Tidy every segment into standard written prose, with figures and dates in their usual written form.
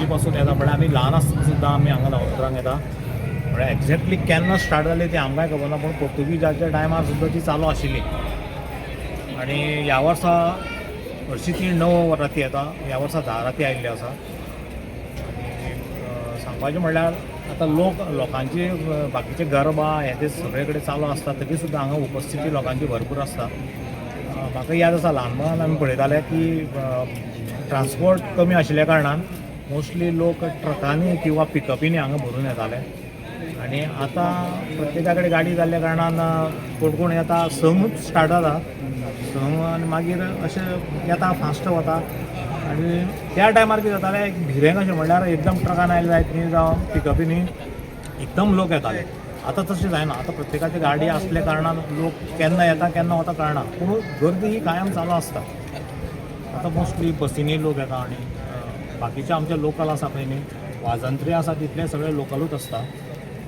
पयलीं पासून येता म्हळ्यार आमी ल्हान आसतना सुद्दां आमी हांगा नवरात्रांक येता म्हळ्यार एक्झॅक्टली केन्ना स्टार्ट जाली ती आमकांय खबर ना पूण पोर्तुगीजाच्या टायमार सुद्दां ती चालू आशिल्ली आनी ह्या वर्सा हरशीं ती 9 राती येता ह्या वर्सा 10 राती आयिल्ली आसा आनी सांगपाचें म्हणल्यार आतां लोकांची बाकीचे गरबा हे ते सगळे कडेन चालू आसता तरी सुद्दां हांगा उपस्थिती लोकांची भरपूर आसता म्हाका याद आसा ल्हानपणांत आमी पळयताले की ट्रान्सपोर्ट कमी आशिल्ल्या कारणान मोस्टली लोक ट्रकांनी किंवा पिकअपींनी हांगा भरून येताले आनी आतां प्रत्येका कडेन गाडी जाल्ल्या कारणान कोण येता संक स्टार्ट जाता संक आनी मागीर अशें येता फास्ट वता आनी त्या टायमार कितें जातालें एक भिरें कशें म्हणल्यार एकदम ट्रकान आयले जायत जावं पिकअपींनी एकदम लोक येताले आतां तशें जायना आतां प्रत्येकाची गाडी आसल्या कारणान लोक केन्ना येता केन्ना वता कळना पूण गर्दी ही कायम चालू आसता आतां मोस्टली बसींनी लोक येता आनी बाकीचे आमचे लोकल आसा पळय न्ही वाजंत्री आसा तितले सगळे लोकलूच आसता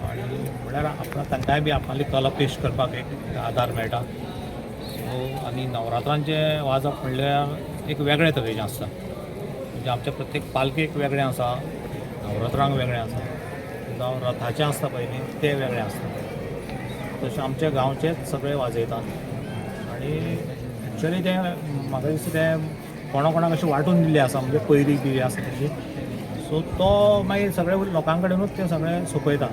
आनी म्हळ्यार आपणा तांकांय बी आपली कला पेश करपाक एक आदार मेळटा सो आनी नवरात्रांचें वाजप म्हणल्यार एक वेगळे तरेचें आसता म्हणजे आमच्या प्रत्येक पालखेक वेगळें आसा नवरात्रांक वेगळें आसा जावं रथाचें आसता पळय न्ही तें वेगळें आसता तशें आमच्या गांवचेच सगळे वाजयतात आनी एक्चुअली तें म्हाका दिसता तें कोणाक अशें वांटून दिल्लें आसा म्हणजे पयरी बी आसा तशी सो तो मागीर सगळे लोकां कडेनूच तें सगळें सोंपयता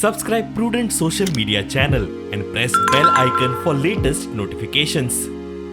Subscribe Prudent social media channel and press bell icon for latest notifications.